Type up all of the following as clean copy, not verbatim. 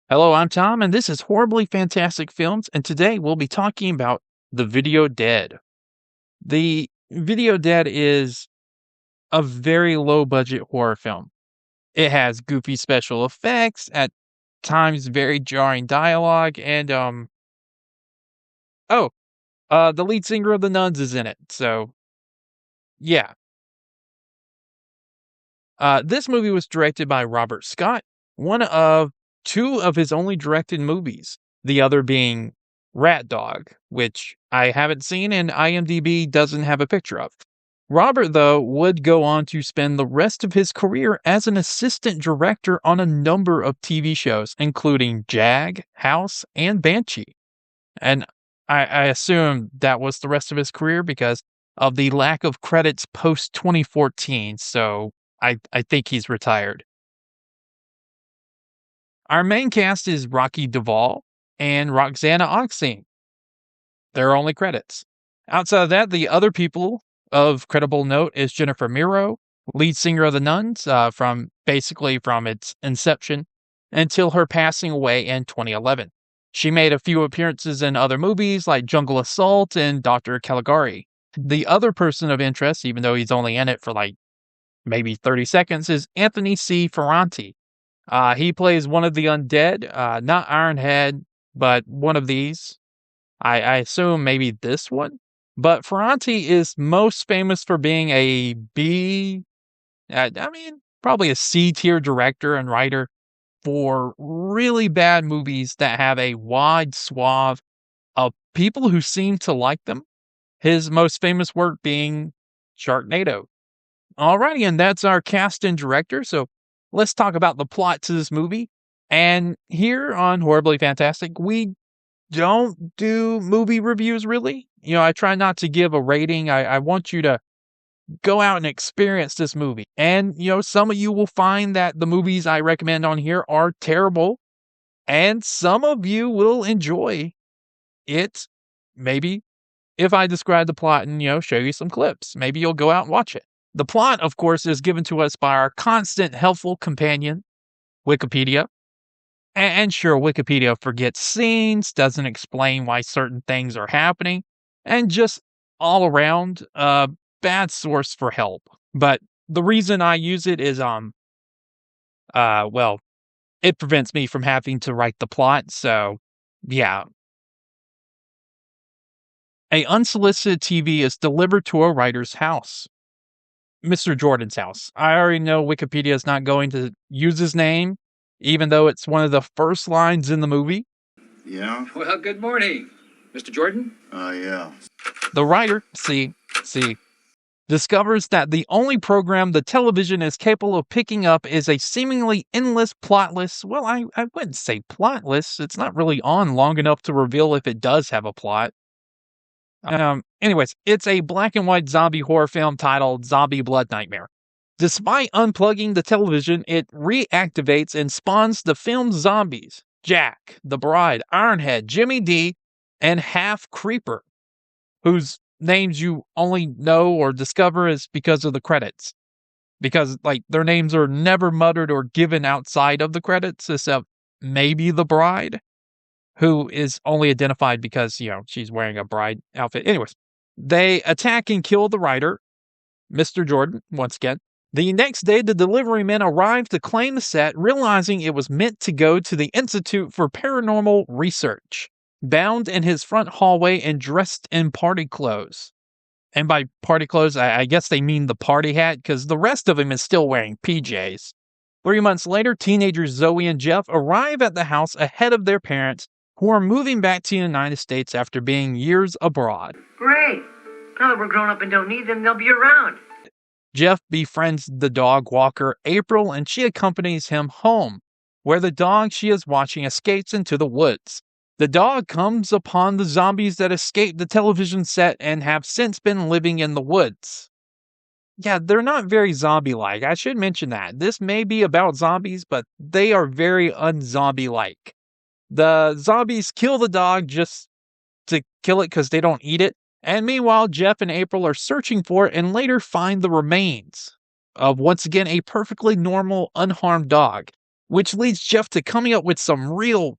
Hello, I'm Tom, and this is Horribly Fantastic Films, and today we'll be talking about The Video Dead. The Video Dead is a very low budget horror film. It has goofy special effects, at times very jarring dialogue, and the lead singer of the Nuns is in it. So, yeah. This movie was directed by Robert Scott, one of two of his only directed movies, the other being Rat Dog, which I haven't seen and IMDb doesn't have a picture of. Robert, though, would go on to spend the rest of his career as an assistant director on a number of TV shows, including Jag, House, and Banshee. And I assume that was the rest of his career because of the lack of credits post 2014. So I think he's retired. Our main cast is Rocky Duvall and Roxana Oxine. Their only credits. Outside of that, the other people of credible note is Jennifer Miro, lead singer of the Nuns, from its inception until her passing away in 2011. She made a few appearances in other movies like Jungle Assault and Dr. Caligari. The other person of interest, even though he's only in it for like maybe 30 seconds, is Anthony C. Ferranti. He plays one of the undead, not Ironhead, but one of these. I assume maybe this one. But Ferranti is most famous for being a probably a C tier director and writer for really bad movies that have a wide swath of people who seem to like them. His most famous work being Sharknado. Alrighty, and that's our cast and director. So let's talk about the plot to this movie. And here on Horribly Fantastic, we don't do movie reviews really. I try not to give a rating. I want you to go out and experience this movie. And, some of you will find that the movies I recommend on here are terrible. And some of you will enjoy it. Maybe if I describe the plot and, show you some clips, maybe you'll go out and watch it. The plot, of course, is given to us by our constant helpful companion, Wikipedia. And sure, Wikipedia forgets scenes, doesn't explain why certain things are happening, and just all around a bad source for help. But the reason I use it is, it prevents me from having to write the plot, so yeah. A unsolicited TV is delivered to a writer's house. Mr. Jordan's house. I already know Wikipedia is not going to use his name, even though it's one of the first lines in the movie. Yeah? Well, good morning, Mr. Jordan. Yeah. The writer, discovers that the only program the television is capable of picking up is a seemingly endless, plotless, well, I wouldn't say plotless. It's not really on long enough to reveal if it does have a plot. Anyways, it's a black and white zombie horror film titled Zombie Blood Nightmare. Despite unplugging the television, it reactivates and spawns the film's zombies: Jack, the Bride, Ironhead, Jimmy D, and Half Creeper, whose names you only know or discover is because of the credits. Because, their names are never muttered or given outside of the credits, except maybe the Bride, who is only identified because, she's wearing a bride outfit. Anyways, they attack and kill the writer, Mr. Jordan, once again. The next day, the delivery men arrive to claim the set, realizing it was meant to go to the Institute for Paranormal Research, bound in his front hallway and dressed in party clothes. And by party clothes, I guess they mean the party hat, because the rest of him is still wearing PJs. 3 months later, teenagers Zoe and Jeff arrive at the house ahead of their parents, who are moving back to the United States after being years abroad. Great. Now that we're grown up and don't need them, they'll be around. Jeff befriends the dog walker April, and she accompanies him home, where the dog she is watching escapes into the woods. The dog comes upon the zombies that escaped the television set and have since been living in the woods. Yeah, they're not very zombie-like. I should mention that. This may be about zombies, but they are very unzombie-like. The zombies kill the dog just to kill it because they don't eat it. And meanwhile, Jeff and April are searching for it and later find the remains of, once again, a perfectly normal, unharmed dog. which leads Jeff to coming up with some real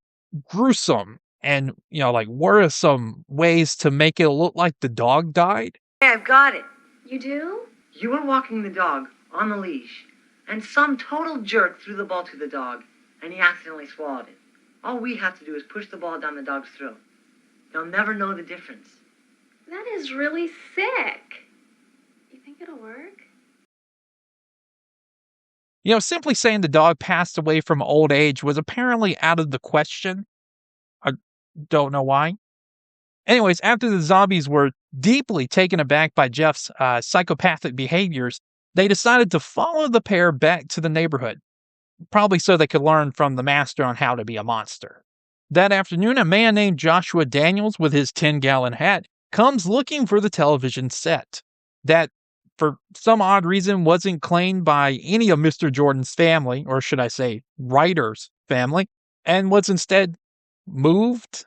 gruesome and, like worrisome ways to make it look like the dog died. Hey, I've got it. You do? You were walking the dog on the leash, and some total jerk threw the ball to the dog, and he accidentally swallowed it. All we have to do is push the ball down the dog's throat. They'll never know the difference. That is really sick. You think it'll work? Simply saying the dog passed away from old age was apparently out of the question. I don't know why. Anyways, after the zombies were deeply taken aback by Jeff's psychopathic behaviors, they decided to follow the pair back to the neighborhood, probably so they could learn from the master on how to be a monster. That afternoon, a man named Joshua Daniels with his 10-gallon hat comes looking for the television set that, for some odd reason, wasn't claimed by any of Mr. Jordan's family, or should I say, writer's family, and was instead moved,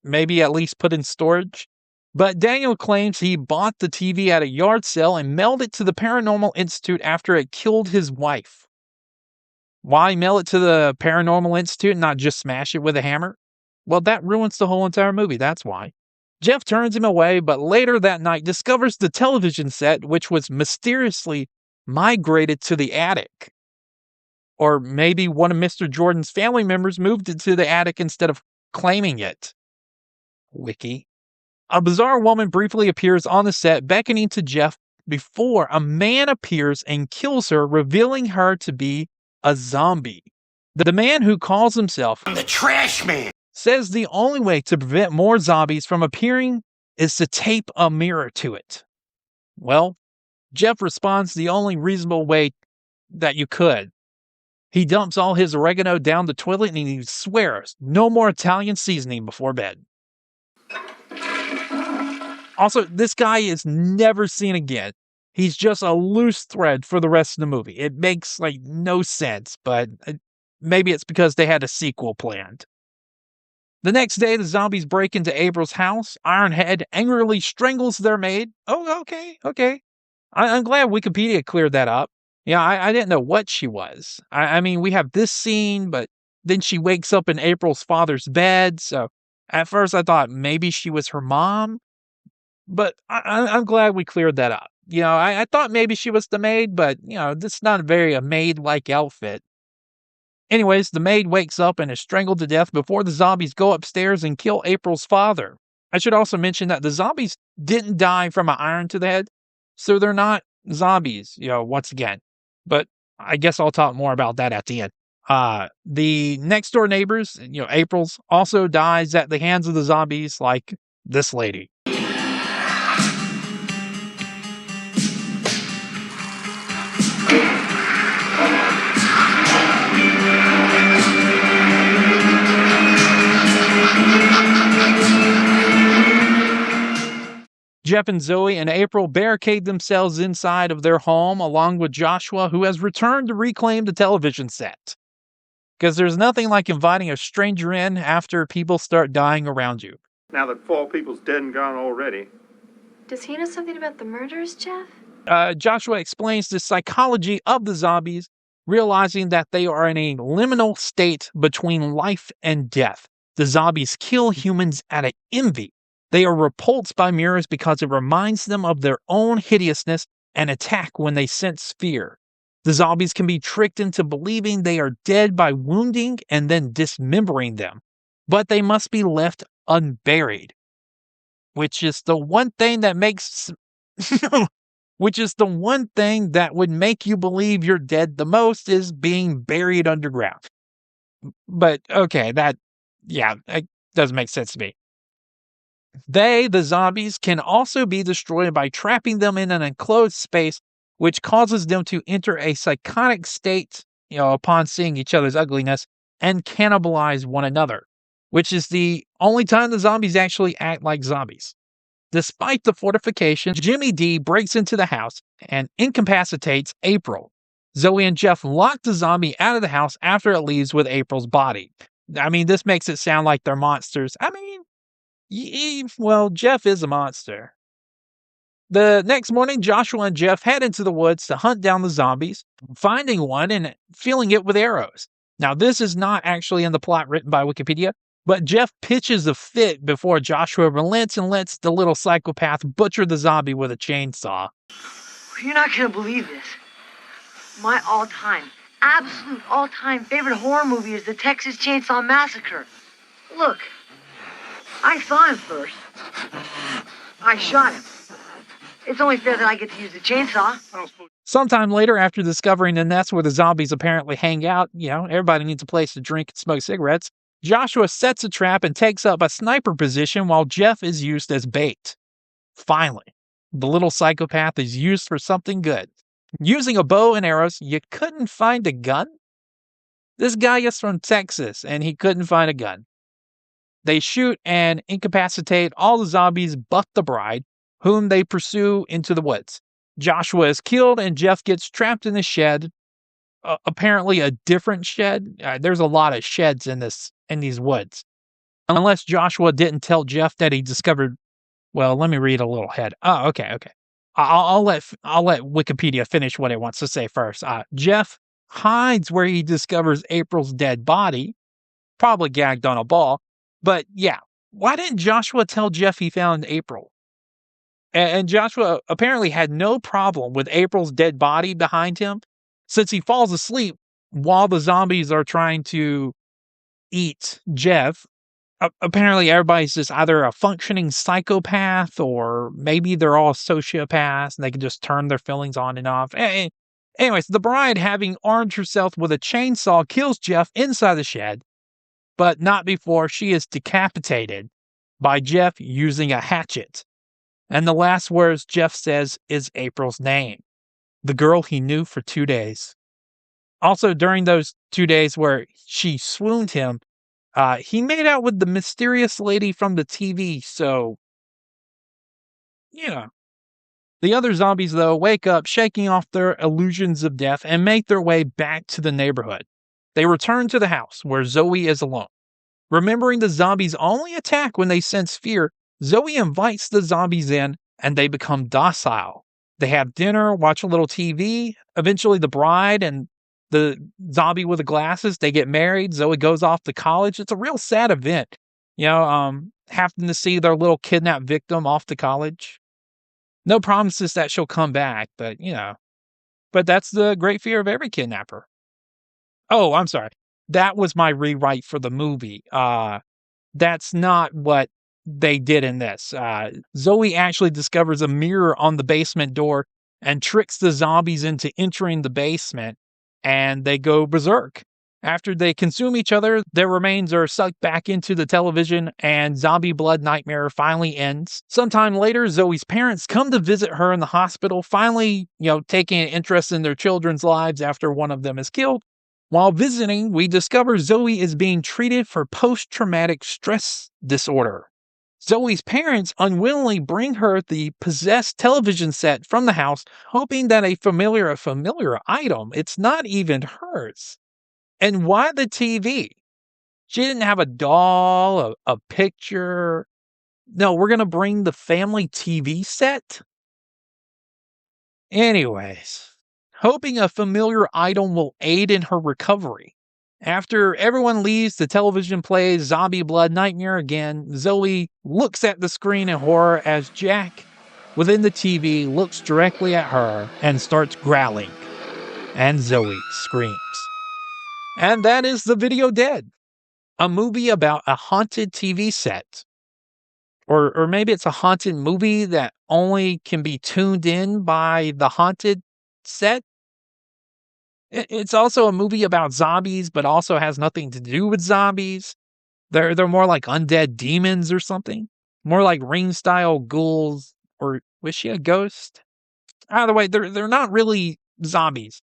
maybe at least put in storage. But Daniel claims he bought the TV at a yard sale and mailed it to the Paranormal Institute after it killed his wife. Why mail it to the Paranormal Institute and not just smash it with a hammer? Well, that ruins the whole entire movie, that's why. Jeff turns him away, but later that night discovers the television set, which was mysteriously migrated to the attic. Or maybe one of Mr. Jordan's family members moved it to the attic instead of claiming it. Wiki. A bizarre woman briefly appears on the set, beckoning to Jeff before a man appears and kills her, revealing her to be a zombie. The man, who calls himself the Trash Man, says the only way to prevent more zombies from appearing is to tape a mirror to it. Well, Jeff responds the only reasonable way that you could. He dumps all his oregano down the toilet and he swears no more Italian seasoning before bed. Also, this guy is never seen again. He's just a loose thread for the rest of the movie. It makes no sense, but maybe it's because they had a sequel planned. The next day, the zombies break into April's house. Ironhead angrily strangles their maid. Oh, okay. I'm glad Wikipedia cleared that up. Yeah, I didn't know what she was. I mean, we have this scene, but then she wakes up in April's father's bed. So at first I thought maybe she was her mom, but I'm glad we cleared that up. I thought maybe she was the maid, but, this is not a very maid-like outfit. Anyways, the maid wakes up and is strangled to death before the zombies go upstairs and kill April's father. I should also mention that the zombies didn't die from an iron to the head, so they're not zombies, once again. But I guess I'll talk more about that at the end. The next door neighbors, April's, also dies at the hands of the zombies, like this lady. Jeff and Zoe and April barricade themselves inside of their home along with Joshua, who has returned to reclaim the television set. Because there's nothing like inviting a stranger in after people start dying around you. Now that 4 people's dead and gone already. Does he know something about the murders, Jeff? Joshua explains the psychology of the zombies, realizing that they are in a liminal state between life and death. The zombies kill humans out of envy. They are repulsed by mirrors because it reminds them of their own hideousness and attack when they sense fear. The zombies can be tricked into believing they are dead by wounding and then dismembering them, but they must be left unburied, which is the one thing that would make you believe you're dead the most, is being buried underground. But okay, that doesn't make sense to me. They, the zombies, can also be destroyed by trapping them in an enclosed space, which causes them to enter a psychotic state, upon seeing each other's ugliness, and cannibalize one another, which is the only time the zombies actually act like zombies. Despite the fortification, Jimmy D breaks into the house and incapacitates April. Zoe and Jeff lock the zombie out of the house after it leaves with April's body. I mean, this makes it sound like they're monsters. I mean, well, Jeff is a monster. The next morning, Joshua and Jeff head into the woods to hunt down the zombies, finding one and filling it with arrows. Now, this is not actually in the plot written by Wikipedia, but Jeff pitches a fit before Joshua relents and lets the little psychopath butcher the zombie with a chainsaw. You're not gonna believe this. My absolute all-time favorite horror movie is the Texas Chainsaw Massacre. Look, I saw him first. I shot him. It's only fair that I get to use the chainsaw. Sometime later, after discovering the nest where the zombies apparently hang out, everybody needs a place to drink and smoke cigarettes, Joshua sets a trap and takes up a sniper position while Jeff is used as bait. Finally, the little psychopath is used for something good. Using a bow and arrows, you couldn't find a gun? This guy is from Texas, and he couldn't find a gun. They shoot and incapacitate all the zombies but the bride, whom they pursue into the woods. Joshua is killed, and Jeff gets trapped in a shed. Apparently a different shed. There's a lot of sheds in these woods. Unless Joshua didn't tell Jeff that he discovered. Well, let me read a little ahead. Oh, okay. I'll let Wikipedia finish what it wants to say first. Jeff hides where he discovers April's dead body, probably gagged on a ball. But yeah, why didn't Joshua tell Jeff he found April? And Joshua apparently had no problem with April's dead body behind him, since he falls asleep while the zombies are trying to eat Jeff. Apparently everybody's just either a functioning psychopath or maybe they're all sociopaths and they can just turn their feelings on and off. Anyways, the bride, having armed herself with a chainsaw, kills Jeff inside the shed, but not before she is decapitated by Jeff using a hatchet. And the last words Jeff says is April's name, the girl he knew for 2 days. Also, during those 2 days where she swooned him, he made out with the mysterious lady from the TV, so, The other zombies, though, wake up, shaking off their illusions of death, and make their way back to the neighborhood. They return to the house, where Zoe is alone. Remembering the zombies only attack when they sense fear, Zoe invites the zombies in, and they become docile. They have dinner, watch a little TV. Eventually, the bride and the zombie with the glasses, they get married. Zoe goes off to college. It's a real sad event, having to see their little kidnapped victim off to college. No promises that she'll come back, but that's the great fear of every kidnapper. Oh, I'm sorry. That was my rewrite for the movie. That's not what they did in this. Zoe actually discovers a mirror on the basement door and tricks the zombies into entering the basement, and they go berserk. After they consume each other, their remains are sucked back into the television, and zombie blood nightmare finally ends. Sometime later, Zoe's parents come to visit her in the hospital, finally, taking an interest in their children's lives after one of them is killed. While visiting, we discover Zoe is being treated for post-traumatic stress disorder. Zoe's parents unwillingly bring her the possessed television set from the house, hoping that a familiar item, it's not even hers. And why the TV? She didn't have a doll, a picture. No, we're going to bring the family TV set? Anyways, hoping a familiar item will aid in her recovery. After everyone leaves, the television plays Zombie Blood Nightmare again. Zoe looks at the screen in horror as Jack, within the TV, looks directly at her and starts growling. And Zoe screams. And that is The Video Dead, a movie about a haunted TV set. Or maybe it's a haunted movie that only can be tuned in by the haunted set. It's also a movie about zombies, but also has nothing to do with zombies. They're more like undead demons or something. More like Ring-style ghouls. Or was she a ghost? Either way, they're not really zombies.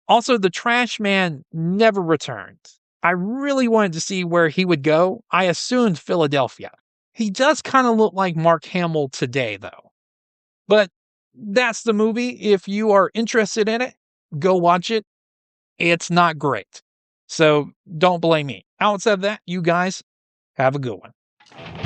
Also, the trash man never returned. I really wanted to see where he would go. I assumed Philadelphia. He does kind of look like Mark Hamill today, though. But that's the movie. If you are interested in it, go watch it. It's not great. So don't blame me. Outside of that, you guys have a good one.